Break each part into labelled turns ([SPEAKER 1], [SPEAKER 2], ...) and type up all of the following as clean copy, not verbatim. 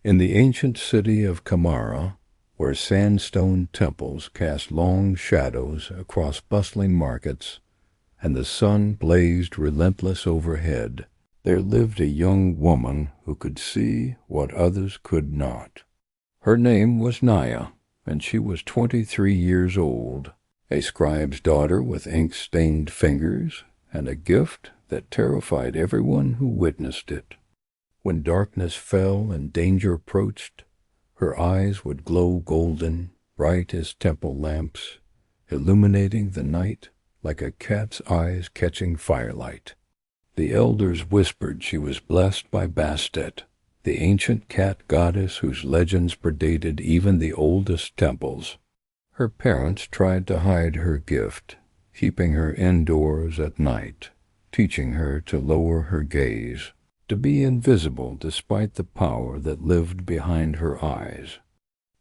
[SPEAKER 1] In the ancient city of Khemara, where sandstone temples cast long shadows across bustling markets, and the sun blazed relentless overhead, there lived a young woman who could see what others could not. Her name was Naia, and she was 23 years old, a scribe's daughter with ink-stained fingers, and a gift that terrified everyone who witnessed it. When darkness fell and danger approached, her eyes would glow golden, bright as temple lamps, illuminating the night like a cat's eyes catching firelight. The elders whispered she was blessed by Bastet, the ancient cat goddess whose legends predated even the oldest temples. Her parents tried to hide her gift, keeping her indoors at night, teaching her to lower her gaze, to be invisible despite the power that lived behind her eyes.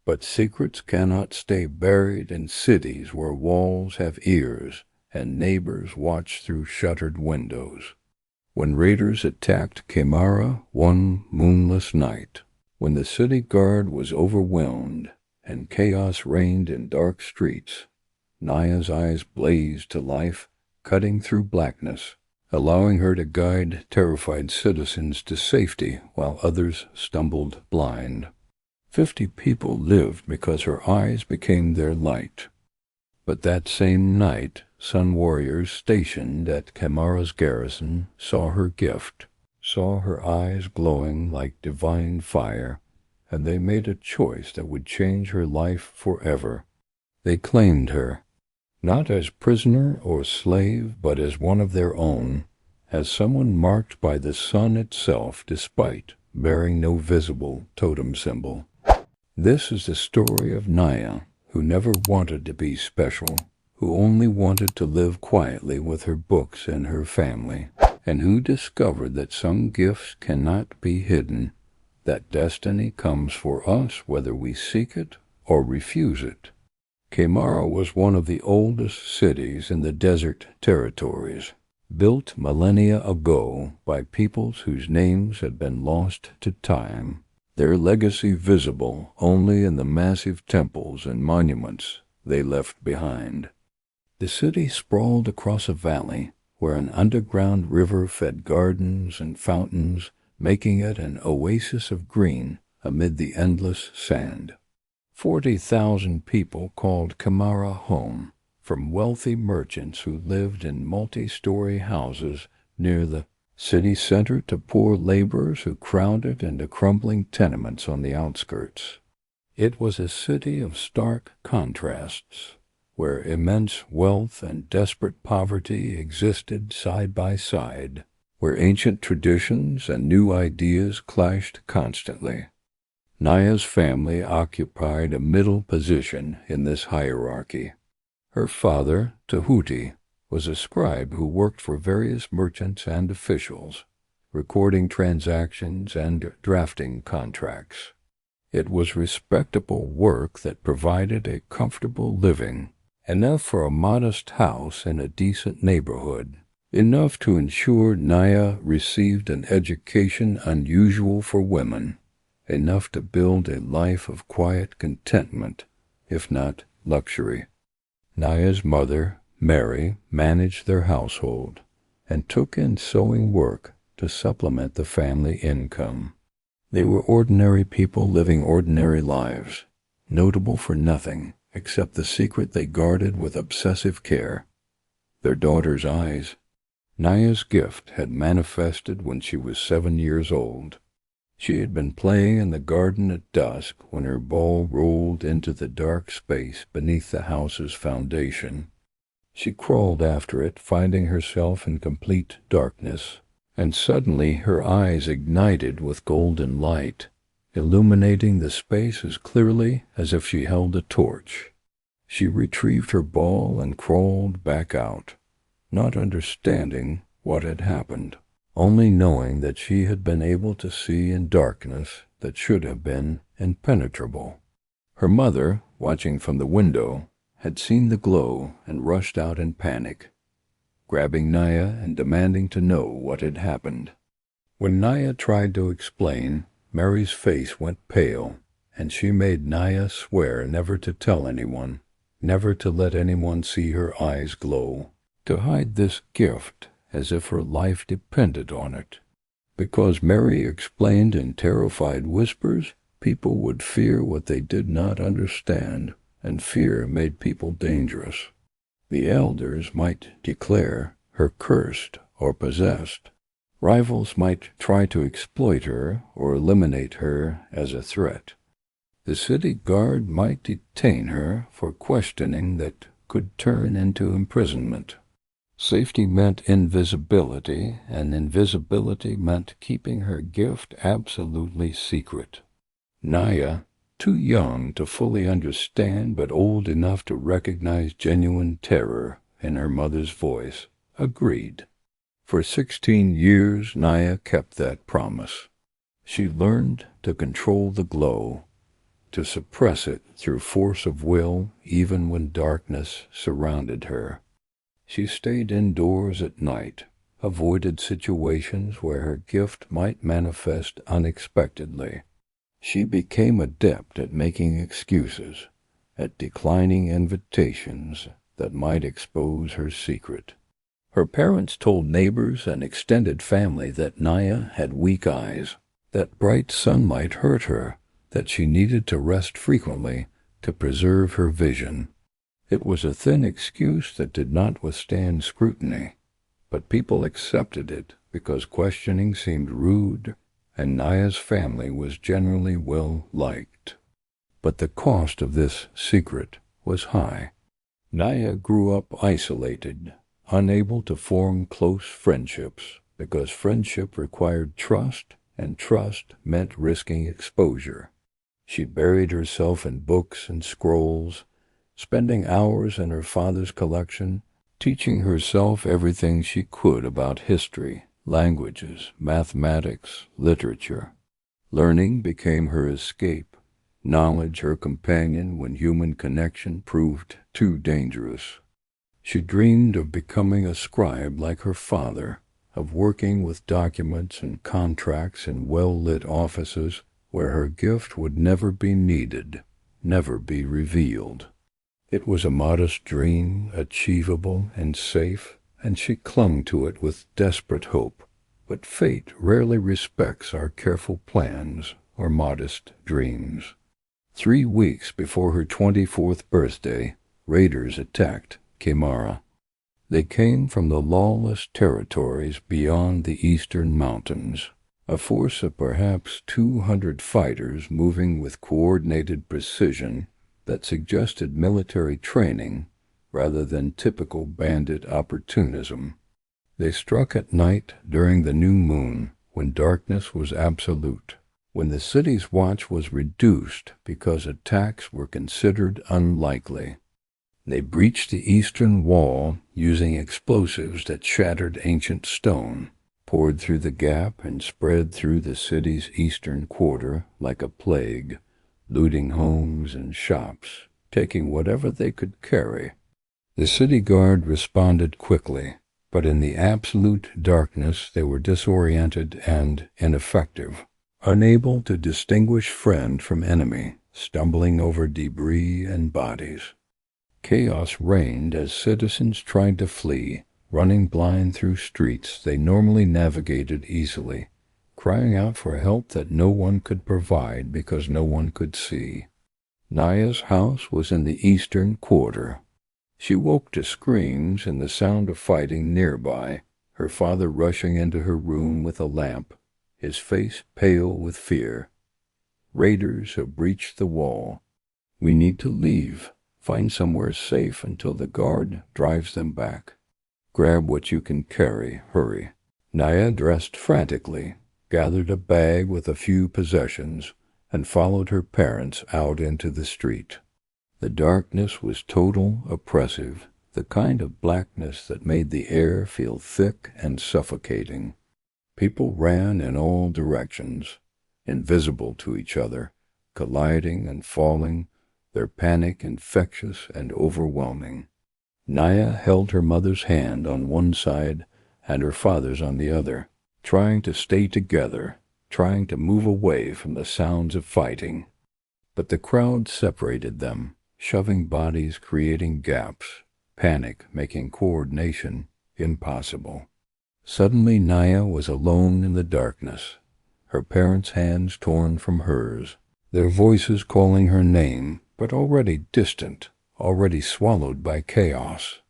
[SPEAKER 1] But secrets cannot stay buried in cities where walls have ears and neighbors watch through shuttered windows. When raiders attacked Khemara one moonless night, when the city guard was overwhelmed and chaos reigned in dark streets, Naia's eyes blazed to life, cutting through blackness, allowing her to guide terrified citizens to safety while others stumbled blind. 50 people lived because her eyes became their light. But that same night, sun warriors stationed at Khemara's garrison saw her gift, saw her eyes glowing like divine fire, and they made a choice that would change her life forever. They claimed her, not as prisoner or slave, but as one of their own, as someone marked by the sun itself despite bearing no visible totem symbol. This is the story of Naia, who never wanted to be special, who only wanted to live quietly with her books and her family, and who discovered that some gifts cannot be hidden, that destiny comes for us whether we seek it or refuse it. Khemara was one of the oldest cities in the desert territories, built millennia ago by peoples whose names had been lost to time, their legacy visible only in the massive temples and monuments they left behind. The city sprawled across a valley where an underground river fed gardens and fountains, making it an oasis of green amid the endless sand. 40,000 people called Khemara home, from wealthy merchants who lived in multi-story houses near the city center to poor laborers who crowded into crumbling tenements on the outskirts. It was a city of stark contrasts, where immense wealth and desperate poverty existed side by side, where ancient traditions and new ideas clashed constantly. Naia's family occupied a middle position in this hierarchy. Her father, Tahuti, was a scribe who worked for various merchants and officials, recording transactions and drafting contracts. It was respectable work that provided a comfortable living, enough for a modest house in a decent neighborhood, enough to ensure Naia received an education unusual for women, enough to build a life of quiet contentment, if not luxury. Naia's mother, Mary, managed their household and took in sewing work to supplement the family income. They were ordinary people living ordinary lives, notable for nothing except the secret they guarded with obsessive care: their daughter's eyes. Naia's gift had manifested when she was 7 years old. She had been playing in the garden at dusk when her ball rolled into the dark space beneath the house's foundation. She crawled after it, finding herself in complete darkness, and suddenly her eyes ignited with golden light, illuminating the space as clearly as if she held a torch. She retrieved her ball and crawled back out, not understanding what had happened, only knowing that she had been able to see in darkness that should have been impenetrable. Her mother, watching from the window, had seen the glow and rushed out in panic, grabbing Naia and demanding to know what had happened. When Naia tried to explain, Mary's face went pale, and she made Naia swear never to tell anyone, never to let anyone see her eyes glow, to hide this gift as if her life depended on it. Because Mary explained in terrified whispers, people would fear what they did not understand, and fear made people dangerous. The elders might declare her cursed or possessed. Rivals might try to exploit her or eliminate her as a threat. The city guard might detain her for questioning that could turn into imprisonment. Safety meant invisibility, and invisibility meant keeping her gift absolutely secret. Naia, too young to fully understand but old enough to recognize genuine terror in her mother's voice, agreed. For 16 years, Naia kept that promise. She learned to control the glow, to suppress it through force of will even when darkness surrounded her. She stayed indoors at night, avoided situations where her gift might manifest unexpectedly. She became adept at making excuses, at declining invitations that might expose her secret. Her parents told neighbors and extended family that Naia had weak eyes, that bright sunlight hurt her, that she needed to rest frequently to preserve her vision. It was a thin excuse that did not withstand scrutiny, but people accepted it because questioning seemed rude, and Naia's family was generally well liked. But the cost of this secret was high. Naia grew up isolated, unable to form close friendships, because friendship required trust, and trust meant risking exposure. She buried herself in books and scrolls, spending hours in her father's collection, teaching herself everything she could about history, languages, mathematics, literature. Learning became her escape, knowledge her companion when human connection proved too dangerous. She dreamed of becoming a scribe like her father, of working with documents and contracts in well-lit offices where her gift would never be needed, never be revealed. It was a modest dream, achievable and safe, and she clung to it with desperate hope. But fate rarely respects our careful plans or modest dreams. 3 weeks before her 24th birthday, raiders attacked Khemara. They came from the lawless territories beyond the eastern mountains, a force of perhaps 200 fighters moving with coordinated precision that suggested military training rather than typical bandit opportunism. They struck at night during the new moon, when darkness was absolute, when the city's watch was reduced because attacks were considered unlikely. They breached the eastern wall using explosives that shattered ancient stone, poured through the gap and spread through the city's eastern quarter like a plague, looting homes and shops, taking whatever they could carry. The city guard responded quickly, but in the absolute darkness they were disoriented and ineffective, unable to distinguish friend from enemy, stumbling over debris and bodies. Chaos reigned as citizens tried to flee, running blind through streets they normally navigated easily, crying out for help that no one could provide because no one could see. Naia's house was in the eastern quarter. She woke to screams and the sound of fighting nearby, her father rushing into her room with a lamp, his face pale with fear. Raiders have breached the wall. We need to leave, find somewhere safe until the guard drives them back. Grab what you can carry, hurry. Naia dressed frantically, gathered a bag with a few possessions, and followed her parents out into the street. The darkness was total, oppressive, the kind of blackness that made the air feel thick and suffocating. People ran in all directions, invisible to each other, colliding and falling, their panic infectious and overwhelming. Naia held her mother's hand on one side and her father's on the other, trying to stay together, trying to move away from the sounds of fighting. But the crowd separated them, shoving bodies, creating gaps, panic making coordination impossible. Suddenly Naia was alone in the darkness, her parents' hands torn from hers, their voices calling her name, but already distant, already swallowed by chaos.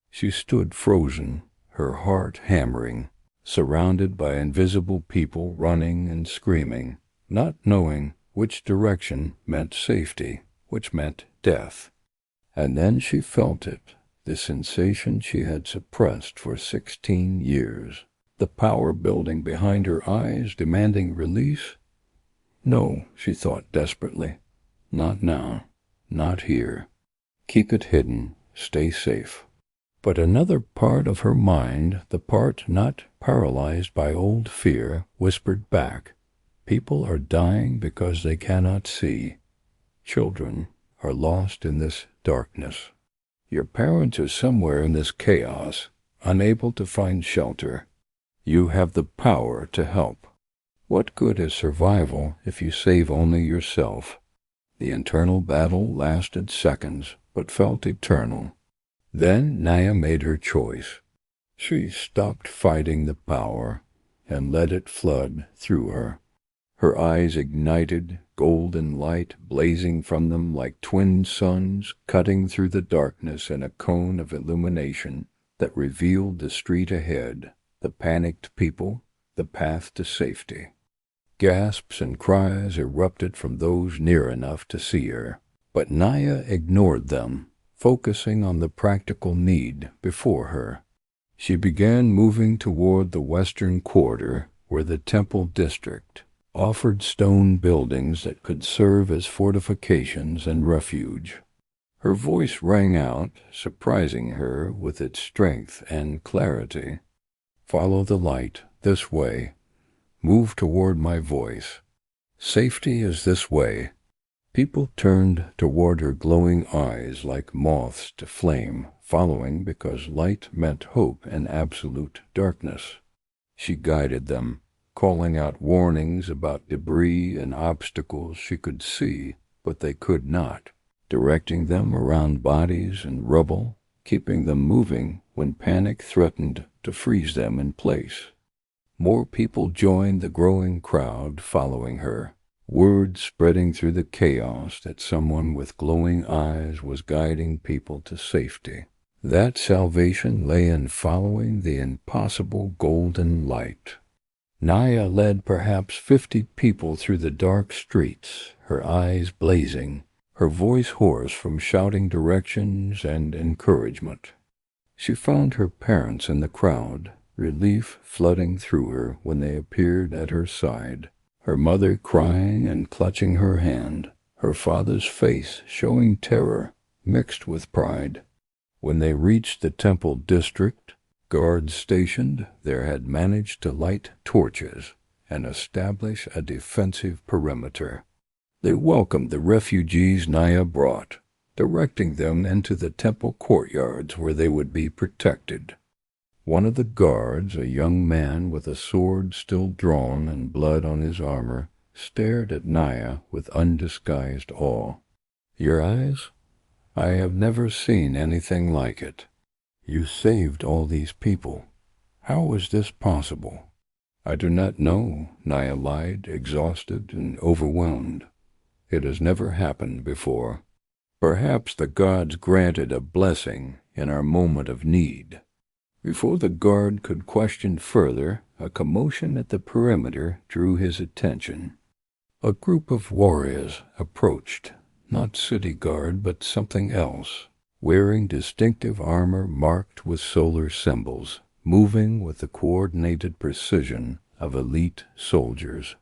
[SPEAKER 1] She stood frozen, her heart hammering, surrounded by invisible people running and screaming, not knowing which direction meant safety, which meant death. And then she felt it, the sensation she had suppressed for 16 years, the power building behind her eyes, demanding release. No, she thought desperately, not now, not here. Keep it hidden, stay safe. But another part of her mind, the part not paralyzed by old fear, whispered back, people are dying because they cannot see. Children are lost in this darkness. Your parents are somewhere in this chaos, unable to find shelter. You have the power to help. What good is survival if you save only yourself? The internal battle lasted seconds, but felt eternal. Then Naia made her choice. She stopped fighting the power and let it flood through her. Her eyes ignited, golden light blazing from them like twin suns, cutting through the darkness in a cone of illumination that revealed the street ahead, the panicked people, the path to safety. Gasps and cries erupted from those near enough to see her, but Naia ignored them, focusing on the practical need before her. She began moving toward the western quarter where the temple district offered stone buildings that could serve as fortifications and refuge. Her voice rang out, surprising her with its strength and clarity. Follow the light, this way. Move toward my voice. Safety is this way. People turned toward her glowing eyes like moths to flame, following because light meant hope in absolute darkness. She guided them, calling out warnings about debris and obstacles she could see, but they could not, directing them around bodies and rubble, keeping them moving when panic threatened to freeze them in place. More people joined the growing crowd following her, word spreading through the chaos that someone with glowing eyes was guiding people to safety. That salvation lay in following the impossible golden light. Naia led perhaps 50 people through the dark streets, her eyes blazing, her voice hoarse from shouting directions and encouragement. She found her parents in the crowd, relief flooding through her when they appeared at her side, her mother crying and clutching her hand, her father's face showing terror mixed with pride. When they reached the temple district, guards stationed there had managed to light torches and establish a defensive perimeter. They welcomed the refugees Naia brought, directing them into the temple courtyards where they would be protected. One of the guards, a young man with a sword still drawn and blood on his armor, stared at Naia with undisguised awe. "Your eyes? I have never seen anything like it. You saved all these people. How was this possible?" "I do not know," Naia lied, exhausted and overwhelmed. "It has never happened before. Perhaps the gods granted a blessing in our moment of need." Before the guard could question further, a commotion at the perimeter drew his attention. A group of warriors approached, not city guard but something else, wearing distinctive armor marked with solar symbols, moving with the coordinated precision of elite soldiers.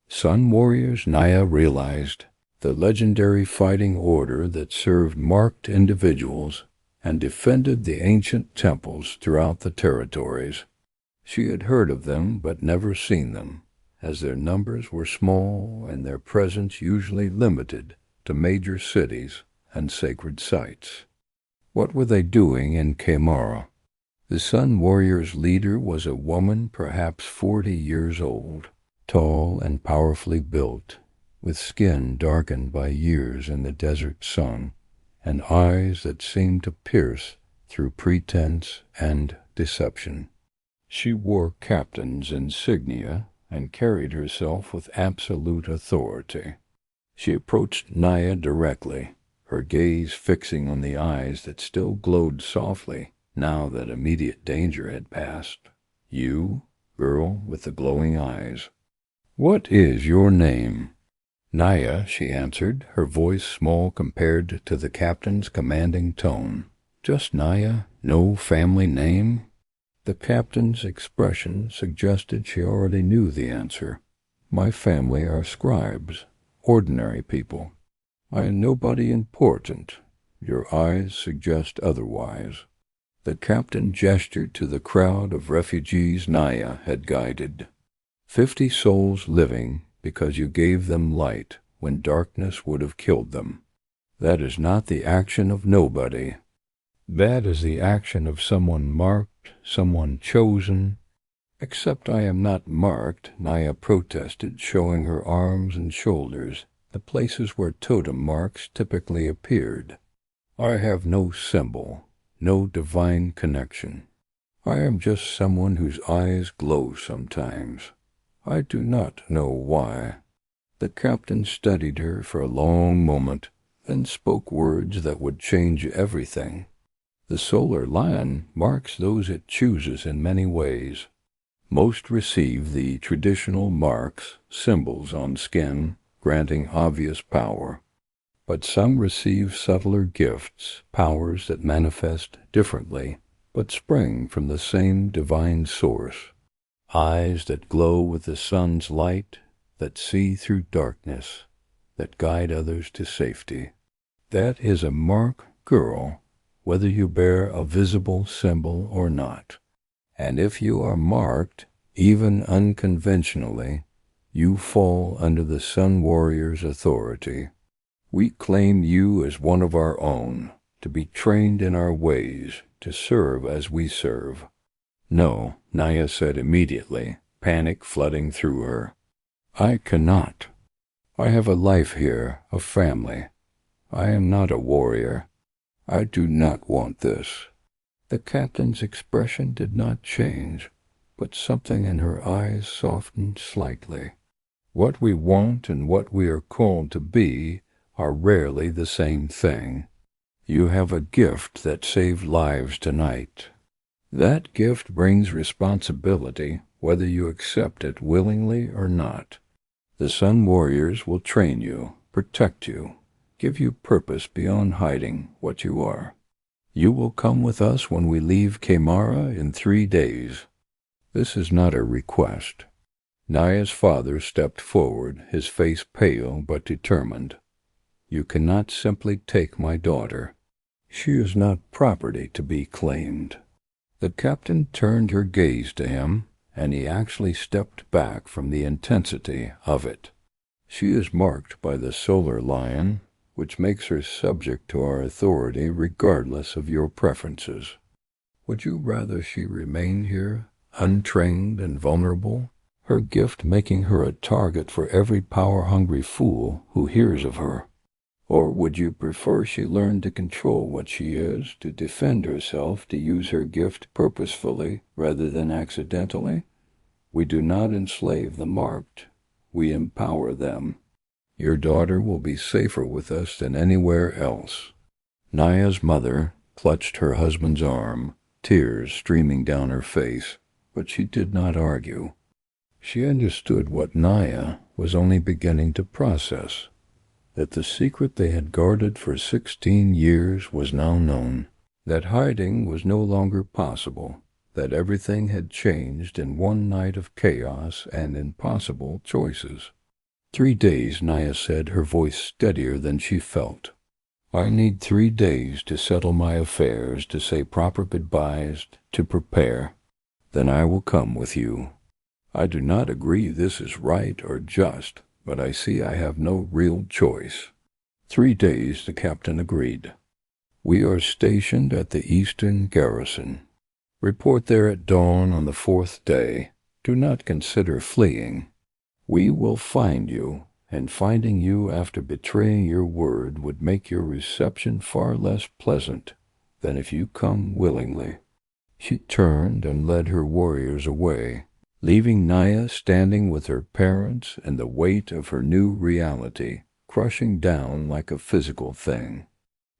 [SPEAKER 1] Sun warriors, Naia realized, the legendary fighting order that served marked individuals and defended the ancient temples throughout the territories. She had heard of them but never seen them, as their numbers were small and their presence usually limited to major cities and sacred sites. What were they doing in Khemara? The Sun Warriors' leader was a woman perhaps 40 years old, tall and powerfully built, with skin darkened by years in the desert sun, and eyes that seemed to pierce through pretense and deception. She wore captain's insignia and carried herself with absolute authority. She approached Naia directly, her gaze fixing on the eyes that still glowed softly now that immediate danger had passed. "You, girl with the glowing eyes. What is your name?" "Naia," she answered, her voice small compared to the captain's commanding tone. "Just Naia? No family name?" The captain's expression suggested she already knew the answer. "My family are scribes, ordinary people. I am nobody important. Your eyes suggest otherwise." The captain gestured to the crowd of refugees Naia had guided. 50 souls living because you gave them light when darkness would have killed them. That is not the action of nobody. That is the action of someone marked, someone chosen. "Except I am not marked," Naia protested, showing her arms and shoulders, the places where totem marks typically appeared. "I have no symbol, no divine connection. I am just someone whose eyes glow sometimes. I do not know why." The captain studied her for a long moment, then spoke words that would change everything. "The solar lion marks those it chooses in many ways. Most receive the traditional marks, symbols on skin, granting obvious power. But some receive subtler gifts, powers that manifest differently, but spring from the same divine source. Eyes that glow with the sun's light, that see through darkness, that guide others to safety. That is a mark, girl, whether you bear a visible symbol or not. And if you are marked, even unconventionally, you fall under the Sun Warrior's authority. We claim you as one of our own, to be trained in our ways, to serve as we serve." "No," Naia said immediately, panic flooding through her. "I cannot. I have a life here, a family. I am not a warrior. I do not want this." The captain's expression did not change, but something in her eyes softened slightly. "What we want and what we are called to be are rarely the same thing. You have a gift that saved lives tonight. That gift brings responsibility, whether you accept it willingly or not. The Sun Warriors will train you, protect you, give you purpose beyond hiding what you are. You will come with us when we leave Khemara in 3 days. This is not a request." Naia's father stepped forward, his face pale but determined. "You cannot simply take my daughter. She is not property to be claimed." The captain turned her gaze to him, and he actually stepped back from the intensity of it. "She is marked by the solar lion, which makes her subject to our authority regardless of your preferences. Would you rather she remain here, untrained and vulnerable, her gift making her a target for every power-hungry fool who hears of her? Or would you prefer she learn to control what she is, to defend herself, to use her gift purposefully rather than accidentally? We do not enslave the marked. We empower them. Your daughter will be safer with us than anywhere else." Naia's mother clutched her husband's arm, tears streaming down her face, but she did not argue. She understood what Naia was only beginning to process, that the secret they had guarded for 16 years was now known, that hiding was no longer possible, that everything had changed in one night of chaos and impossible choices. 3 days, Naia said, her voice steadier than she felt. "I need 3 days to settle my affairs, to say proper goodbyes, to prepare. Then I will come with you. I do not agree this is right or just, but I see I have no real choice." 3 days, the captain agreed. "We are stationed at the eastern garrison. Report there at dawn on the 4th day. Do not consider fleeing. We will find you, and finding you after betraying your word would make your reception far less pleasant than if you come willingly." She turned and led her warriors away, leaving Naia standing with her parents and the weight of her new reality crushing down like a physical thing.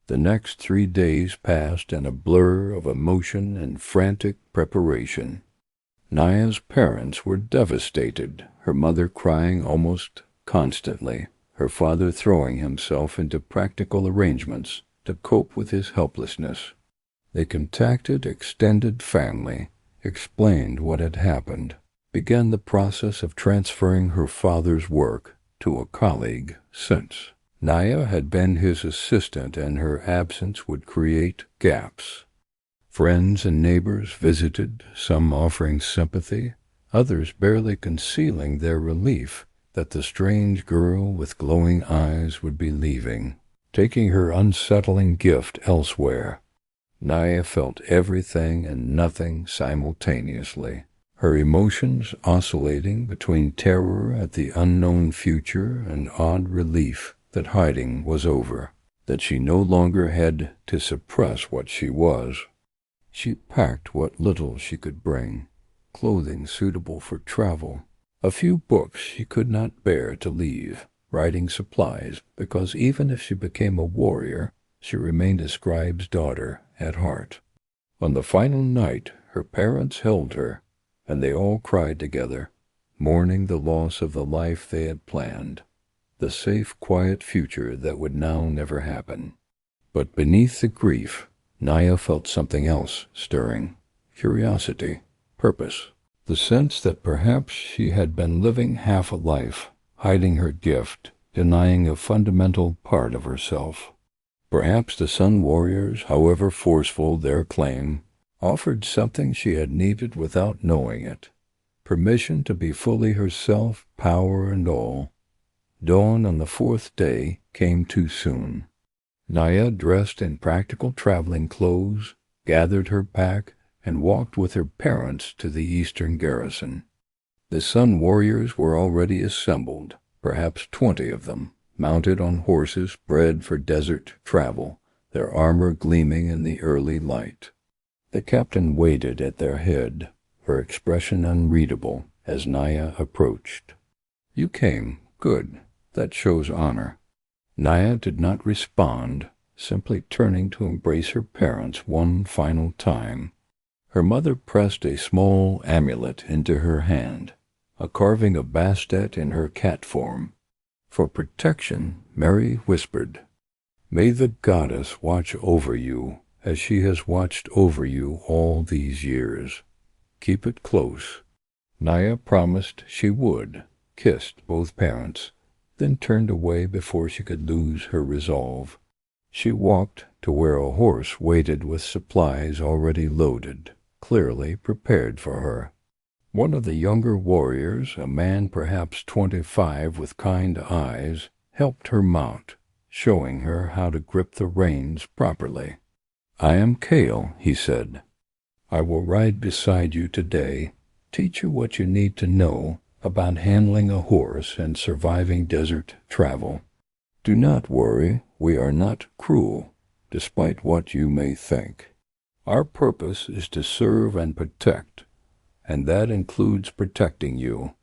[SPEAKER 1] The next 3 days passed in a blur of emotion and frantic preparation. Naia's parents were devastated, her mother crying almost constantly, her father throwing himself into practical arrangements to cope with his helplessness. They contacted extended family, explained what had happened, began the process of transferring her father's work to a colleague since Naia had been his assistant and her absence would create gaps. Friends and neighbors visited, some offering sympathy, others barely concealing their relief that the strange girl with glowing eyes would be leaving, taking her unsettling gift elsewhere. Naia felt everything and nothing simultaneously, her emotions oscillating between terror at the unknown future and odd relief that hiding was over, that she no longer had to suppress what she was. She packed what little she could bring, clothing suitable for travel, a few books she could not bear to leave, writing supplies, because even if she became a warrior, she remained a scribe's daughter at heart. On the final night, her parents held her, and they all cried together, mourning the loss of the life they had planned, the safe, quiet future that would now never happen. But beneath the grief, Naia felt something else stirring, curiosity, purpose, the sense that perhaps she had been living half a life, hiding her gift, denying a fundamental part of herself. Perhaps the Sun Warriors, however forceful their claim, offered something she had needed without knowing it, permission to be fully herself, power and all. Dawn on the 4th day came too soon. Naia, dressed in practical traveling clothes, gathered her pack and walked with her parents to the eastern garrison. The Sun Warriors were already assembled, perhaps 20 of them, mounted on horses bred for desert travel, their armor gleaming in the early light. The captain waited at their head, her expression unreadable as Naia approached. "You came. Good. That shows honor." Naia did not respond, simply turning to embrace her parents one final time. Her mother pressed a small amulet into her hand, a carving of Bastet in her cat form. For protection, Mary whispered, "May the goddess watch over you as she has watched over you all these years. Keep it close." Naia promised she would, kissed both parents, then turned away before she could lose her resolve. She walked to where a horse waited with supplies already loaded, clearly prepared for her. One of the younger warriors, a man perhaps 25 with kind eyes, helped her mount, showing her how to grip the reins properly. "I am Kale," he said. "I will ride beside you today, teach you what you need to know about handling a horse and surviving desert travel. Do not worry, we are not cruel, despite what you may think. Our purpose is to serve and protect, and that includes protecting you."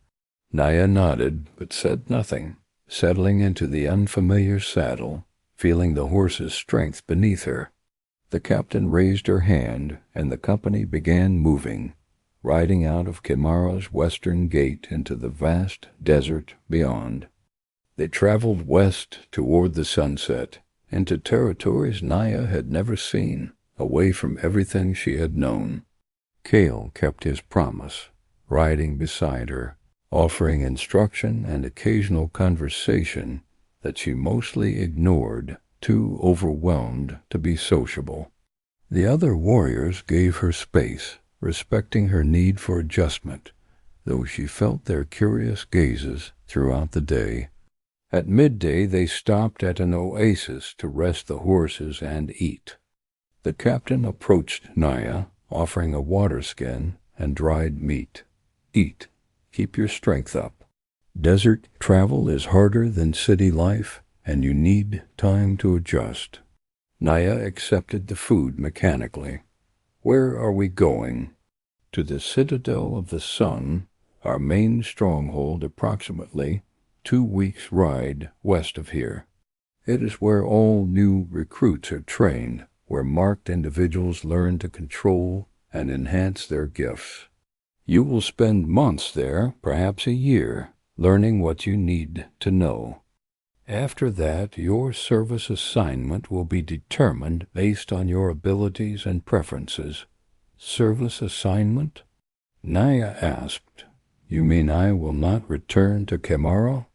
[SPEAKER 1] Naia nodded, but said nothing, settling into the unfamiliar saddle, feeling the horse's strength beneath her. The captain raised her hand, and the company began moving, riding out of Khemara's western gate into the vast desert beyond. They traveled west toward the sunset, into territories Naia had never seen, away from everything she had known. Kale kept his promise, riding beside her, offering instruction and occasional conversation that she mostly ignored, too overwhelmed to be sociable. The other warriors gave her space, respecting her need for adjustment, though she felt their curious gazes throughout the day. At midday they stopped at an oasis to rest the horses and eat. The captain approached Naia, offering a water skin and dried meat. "Eat. Keep your strength up." Desert travel is harder than city life, and you need time to adjust. Naia accepted the food mechanically. Where are we going? To the Citadel of the Sun, our main stronghold, approximately 2 weeks' ride west of here. It is where all new recruits are trained, where marked individuals learn to control and enhance their gifts. You will spend months there, perhaps a year, learning what you need to know. After that, your service assignment will be determined based on your abilities and preferences. Service assignment? Naia asked. You mean I will not return to Khemara?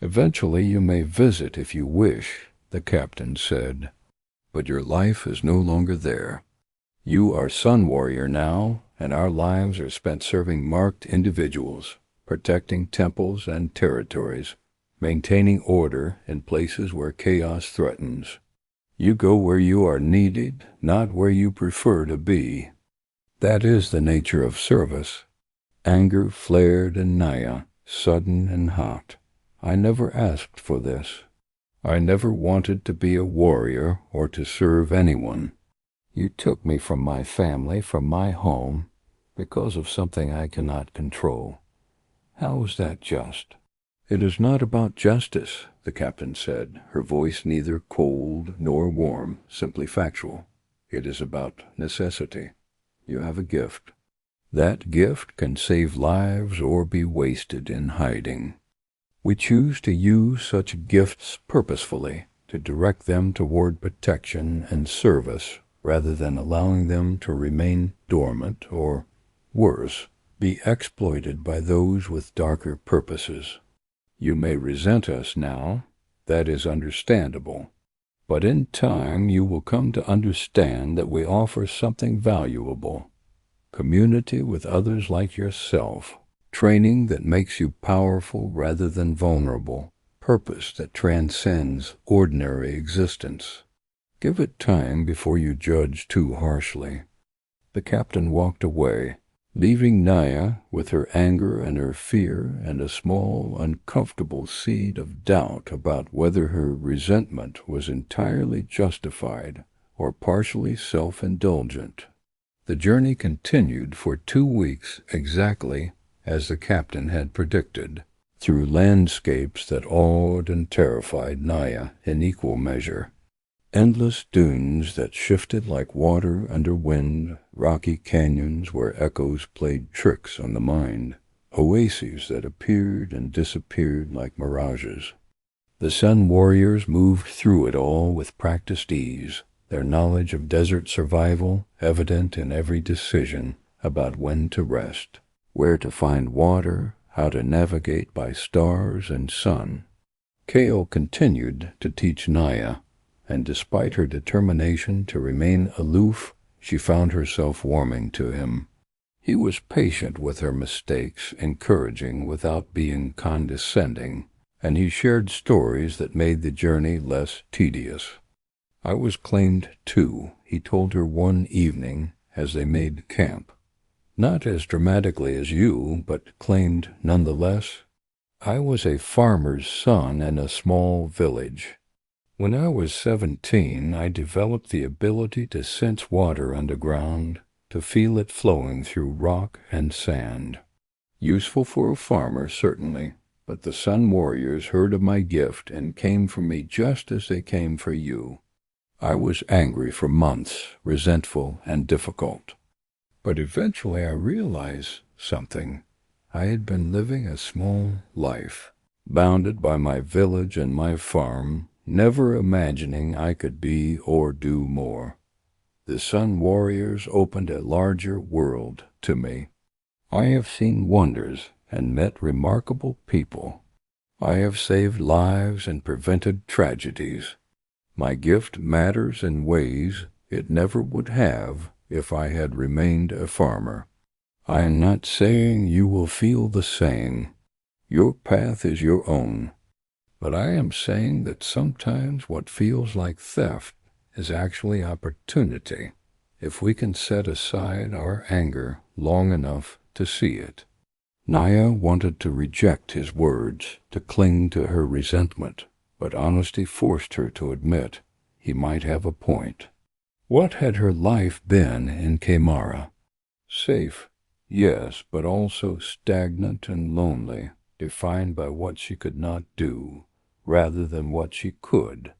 [SPEAKER 1] Eventually you may visit if you wish, the captain said. But your life is no longer there. You are Sun Warrior now, and our lives are spent serving marked individuals, protecting temples and territories, maintaining order in places where chaos threatens. You go where you are needed, not where you prefer to be. That is the nature of service. Anger flared in Naia, sudden and hot. I never asked for this. I never wanted to be a warrior or to serve anyone. You took me from my family, from my home, because of something I cannot control. How is that just? It is not about justice, the captain said, her voice neither cold nor warm, simply factual. It is about necessity. You have a gift. That gift can save lives or be wasted in hiding. We choose to use such gifts purposefully, to direct them toward protection and service, rather than allowing them to remain dormant or, worse, be exploited by those with darker purposes. You may resent us now, that is understandable, but in time you will come to understand that we offer something valuable. Community with others like yourself, training that makes you powerful rather than vulnerable, purpose that transcends ordinary existence. Give it time before you judge too harshly. The captain walked away, leaving Naia with her anger and her fear and a small, uncomfortable seed of doubt about whether her resentment was entirely justified or partially self-indulgent. The journey continued for 2 weeks exactly as the captain had predicted, through landscapes that awed and terrified Naia in equal measure. Endless dunes that shifted like water under wind, rocky canyons where echoes played tricks on the mind, oases that appeared and disappeared like mirages. The Sun Warriors moved through it all with practiced ease, their knowledge of desert survival evident in every decision about when to rest, where to find water, how to navigate by stars and sun. Kale continued to teach Naia, and despite her determination to remain aloof, she found herself warming to him. He was patient with her mistakes, encouraging without being condescending, and he shared stories that made the journey less tedious. I was claimed too, he told her one evening as they made camp. Not as dramatically as you, but claimed nonetheless. I was a farmer's son in a small village. When I was 17, I developed the ability to sense water underground, to feel it flowing through rock and sand. Useful for a farmer, certainly, but the Sun Warriors heard of my gift and came for me just as they came for you. I was angry for months, resentful and difficult. But eventually I realized something. I had been living a small life, bounded by my village and my farm, never imagining I could be or do more. The Sun Warriors opened a larger world to me. I have seen wonders and met remarkable people. I have saved lives and prevented tragedies. My gift matters in ways it never would have if I had remained a farmer. I am not saying you will feel the same. Your path is your own. But I am saying that sometimes what feels like theft is actually opportunity, if we can set aside our anger long enough to see it. Naia wanted to reject his words, to cling to her resentment, but honesty forced her to admit he might have a point. What had her life been in Khemara? Safe, yes, but also stagnant and lonely, defined by what she could not do, rather than what she could.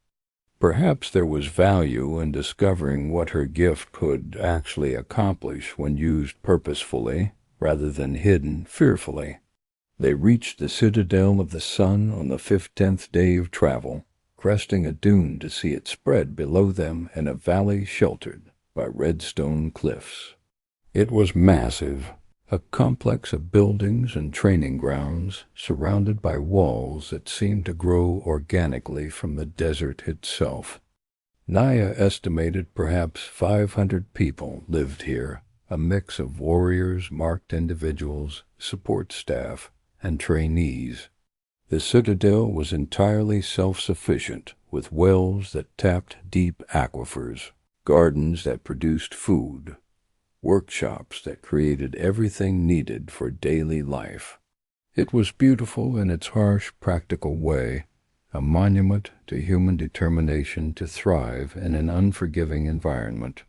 [SPEAKER 1] Perhaps there was value in discovering what her gift could actually accomplish when used purposefully, rather than hidden fearfully. They reached the citadel of the sun on the 15th day of travel, cresting a dune to see it spread below them in a valley sheltered by red stone cliffs. It was massive, a complex of buildings and training grounds surrounded by walls that seemed to grow organically from the desert itself. Naia estimated perhaps 500 people lived here, a mix of warriors, marked individuals, support staff, and trainees. The citadel was entirely self-sufficient, with wells that tapped deep aquifers, gardens that produced food, workshops that created everything needed for daily life. It was beautiful in its harsh, practical way, a monument to human determination to thrive in an unforgiving environment.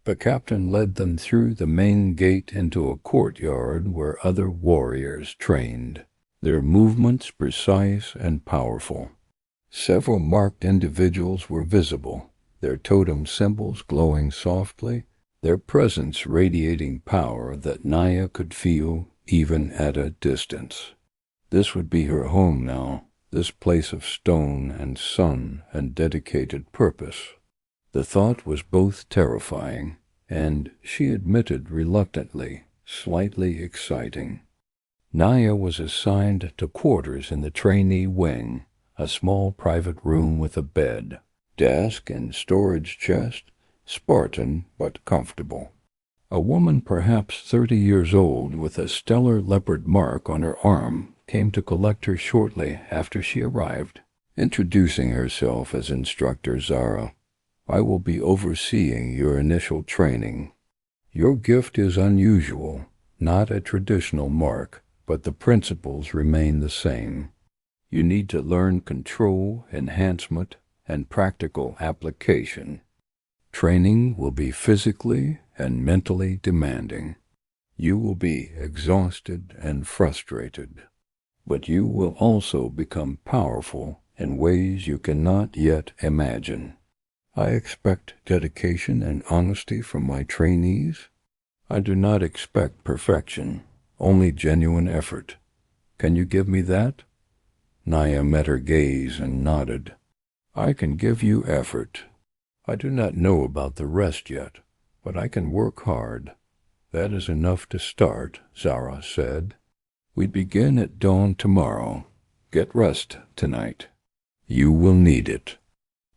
[SPEAKER 1] The captain led them through the main gate into a courtyard where other warriors trained, their movements precise and powerful. Several marked individuals were visible, their totem symbols glowing softly, their presence radiating power that Naia could feel even at a distance. This would be her home now, this place of stone and sun and dedicated purpose. The thought was both terrifying and, she admitted reluctantly, slightly exciting. Naia was assigned to quarters in the trainee wing, a small private room with a bed, desk and storage chest, Spartan but comfortable. A woman perhaps 30 years old with a stellar leopard mark on her arm came to collect her shortly after she arrived, introducing herself as Instructor Zara. I will be overseeing your initial training. Your gift is unusual, not a traditional mark, but the principles remain the same. You need to learn control, enhancement, and practical application. Training will be physically and mentally demanding. You will be exhausted and frustrated, but you will also become powerful in ways you cannot yet imagine. I expect dedication and honesty from my trainees. I do not expect perfection, only genuine effort. Can you give me that? Naia met her gaze and nodded. I can give you effort. I do not know about the rest yet, but I can work hard. That is enough to start, Zara said. We begin at dawn tomorrow. Get rest tonight. You will need it.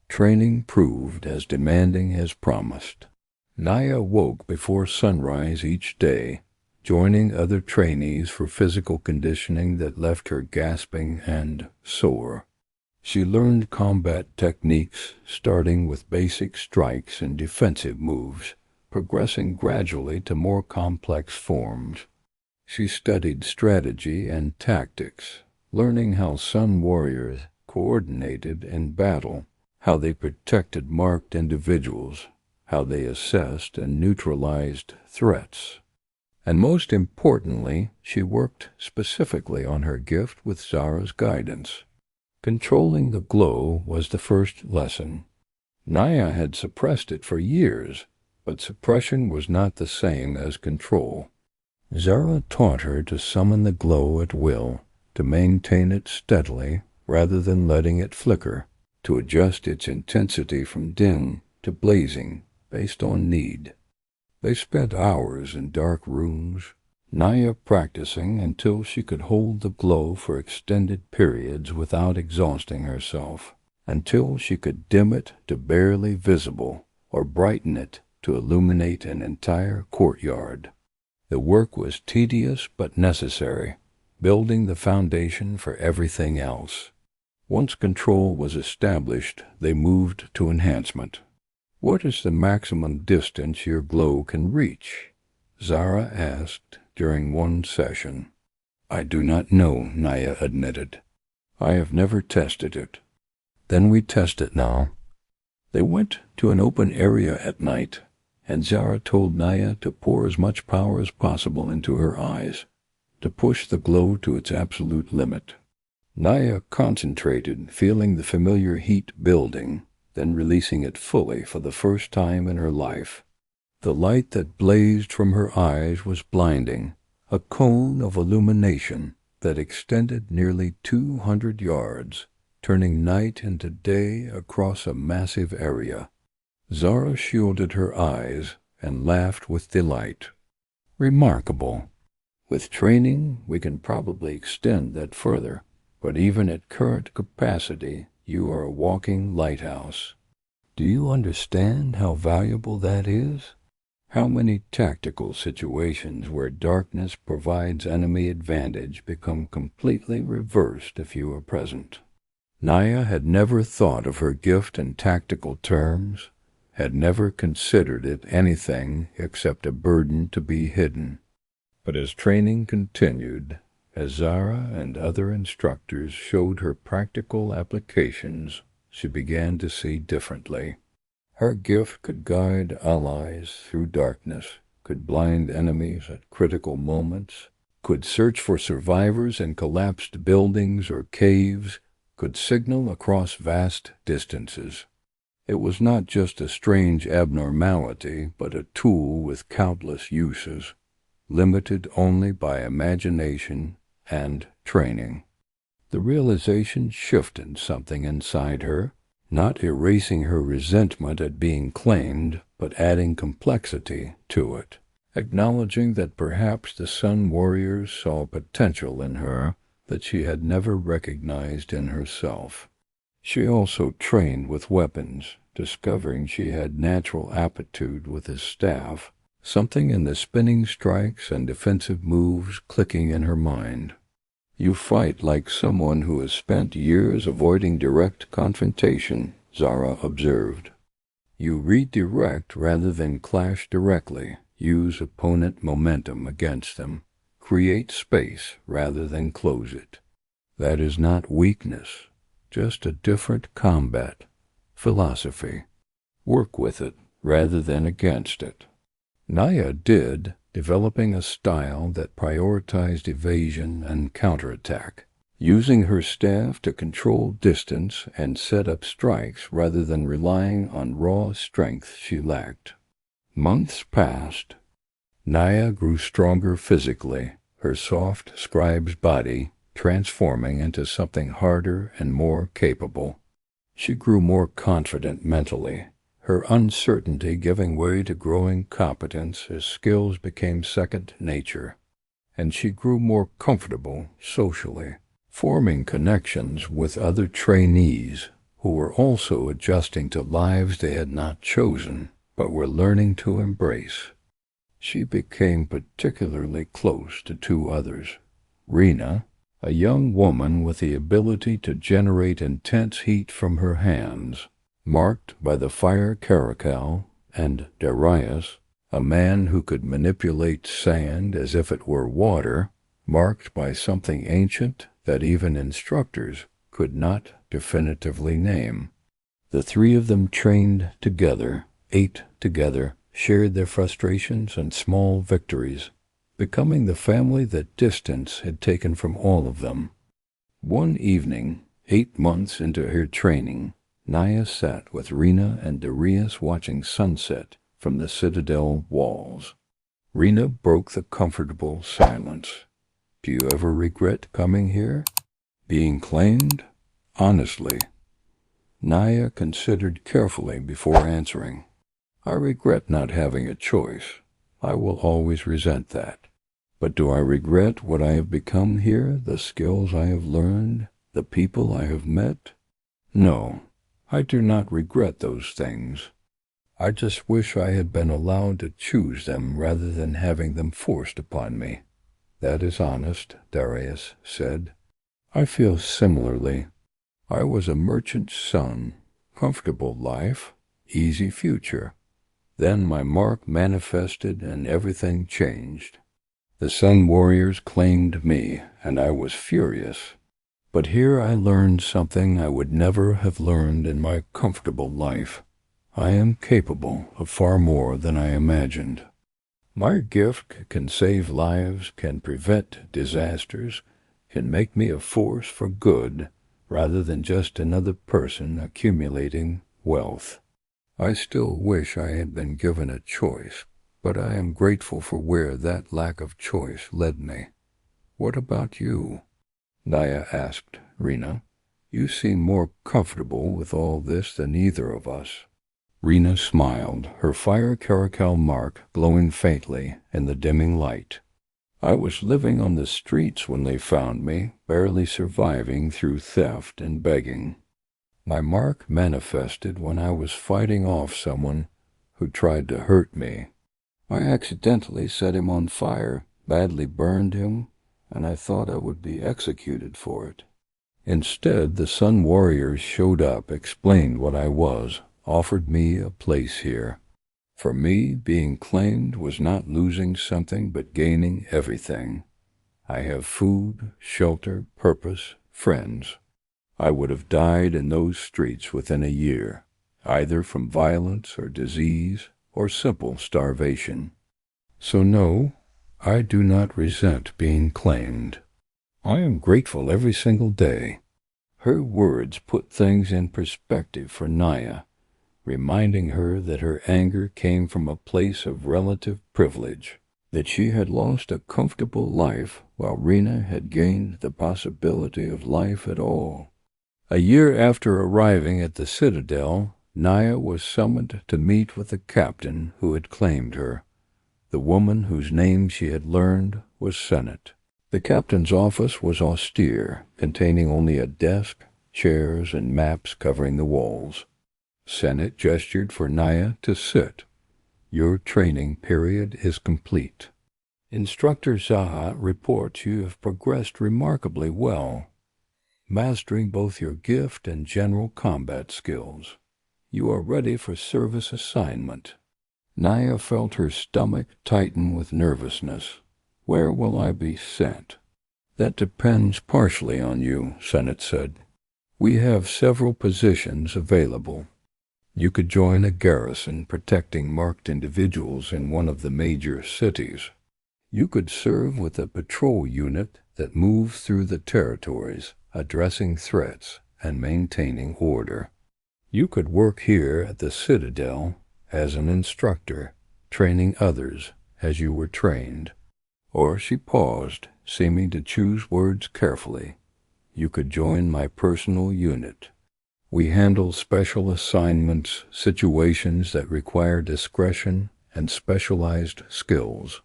[SPEAKER 1] Training proved as demanding as promised. Naia woke before sunrise each day, joining other trainees for physical conditioning that left her gasping and sore. She learned combat techniques, starting with basic strikes and defensive moves, progressing gradually to more complex forms. She studied strategy and tactics, learning how Sun warriors coordinated in battle, how they protected marked individuals, how they assessed and neutralized threats. And most importantly, she worked specifically on her gift with Zara's guidance. Controlling the glow was the first lesson. Naia had suppressed it for years, but suppression was not the same as control. Zara taught her to summon the glow at will, to maintain it steadily rather than letting it flicker, to adjust its intensity from dim to blazing based on need. They spent hours in dark rooms, Naia practicing until she could hold the glow for extended periods without exhausting herself, until she could dim it to barely visible or brighten it to illuminate an entire courtyard. The work was tedious but necessary, building the foundation for everything else. Once control was established, they moved to enhancement. What is the maximum distance your glow can reach? Zara asked during one session. I do not know, Naia admitted. I have never tested it. Then we test it now. They went to an open area at night, and Zara told Naia to pour as much power as possible into her eyes, to push the glow to its absolute limit. Naia concentrated, feeling the familiar heat building, then releasing it fully for the first time in her life. The light that blazed from her eyes was blinding, a cone of illumination that extended nearly 200 yards, turning night into day across a massive area. Zara shielded her eyes and laughed with delight. Remarkable. With training, we can probably extend that further, but even at current capacity, you are a walking lighthouse. Do you understand how valuable that is? How many tactical situations where darkness provides enemy advantage become completely reversed if you are present? Naia had never thought of her gift in tactical terms, had never considered it anything except a burden to be hidden. But as training continued, as Zara and other instructors showed her practical applications, she began to see differently. Her gift could guide allies through darkness, could blind enemies at critical moments, could search for survivors in collapsed buildings or caves, could signal across vast distances. It was not just a strange abnormality, but a tool with countless uses, limited only by imagination and training. The realization shifted something inside her, not erasing her resentment at being claimed, but adding complexity to it, acknowledging that perhaps the Sun Warriors saw potential in her that she had never recognized in herself. She also trained with weapons, discovering she had natural aptitude with his staff, something in the spinning strikes and defensive moves clicking in her mind. You fight like someone who has spent years avoiding direct confrontation, Zara observed. You redirect rather than clash directly, use opponent momentum against them, create space rather than close it. That is not weakness, just a different combat philosophy. Work with it rather than against it. Naia did, developing a style that prioritized evasion and counterattack, using her staff to control distance and set up strikes rather than relying on raw strength she lacked. Months passed. Naia grew stronger physically, her soft scribe's body transforming into something harder and more capable. She grew more confident mentally, her uncertainty giving way to growing competence as skills became second nature. And she grew more comfortable socially, forming connections with other trainees who were also adjusting to lives they had not chosen but were learning to embrace. She became particularly close to two others. Rena, a young woman with the ability to generate intense heat from her hands, marked by the fire caracal, and Darius, a man who could manipulate sand as if it were water, marked by something ancient that even instructors could not definitively name. The three of them trained together, ate together, shared their frustrations and small victories, becoming the family that distance had taken from all of them. One evening, 8 months into her training, Naia sat with Rena and Darius watching sunset from the citadel walls. Rena broke the comfortable silence. "Do you ever regret coming here? Being claimed? Honestly?" Naia considered carefully before answering. "I regret not having a choice. I will always resent that. But do I regret what I have become here, the skills I have learned, the people I have met? No, I do not regret those things. I just wish I had been allowed to choose them rather than having them forced upon me." "That is honest," Darius said. "I feel similarly. I was a merchant's son, comfortable life, easy future. Then my mark manifested and everything changed. The Sun Warriors claimed me, and I was furious. But here I learned something I would never have learned in my comfortable life. I am capable of far more than I imagined. My gift can save lives, can prevent disasters, can make me a force for good, rather than just another person accumulating wealth. I still wish I had been given a choice, but I am grateful for where that lack of choice led me. What about you? Naia asked Rena. You seem more comfortable with all this than either of us. Rena smiled, her fire caracal mark glowing faintly in the dimming light. I was living on the streets when they found me, barely surviving through theft and begging. My mark manifested when I was fighting off someone who tried to hurt me. I accidentally set him on fire, badly burned him, and I thought I would be executed for it. Instead, the Sun Warriors showed up, explained what I was, offered me a place here. For me, being claimed was not losing something but gaining everything. I have food, shelter, purpose, friends. I would have died in those streets within a year, either from violence or disease or simple starvation. So no, I do not resent being claimed. I am grateful every single day. Her words put things in perspective for Naia, reminding her that her anger came from a place of relative privilege, that she had lost a comfortable life while Rena had gained the possibility of life at all. A year after arriving at the Citadel, Naia was summoned to meet with the captain who had claimed her. The woman whose name she had learned was Senate. The captain's office was austere, containing only a desk, chairs, and maps covering the walls. Senate gestured for Naia to sit. Your training period is complete. Instructor Zaha reports you have progressed remarkably well, mastering both your gift and general combat skills. You are ready for service assignment. Naia felt her stomach tighten with nervousness. Where will I be sent? That depends partially on you, Senate said. We have several positions available. You could join a garrison protecting marked individuals in one of the major cities. You could serve with a patrol unit that moves through the territories, addressing threats and maintaining order. You could work here at the Citadel as an instructor, training others as you were trained. Or she paused, seeming to choose words carefully. You could join my personal unit. We handle special assignments, situations that require discretion and specialized skills.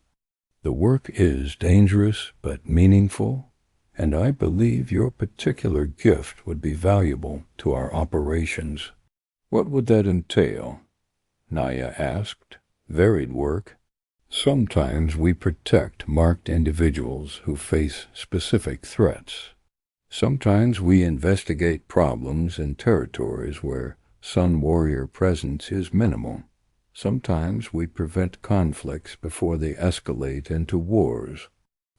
[SPEAKER 1] The work is dangerous but meaningful, and I believe your particular gift would be valuable to our operations. What would that entail? Naia asked. Varied work. Sometimes we protect marked individuals who face specific threats. Sometimes we investigate problems in territories where Sun Warrior presence is minimal. Sometimes we prevent conflicts before they escalate into wars.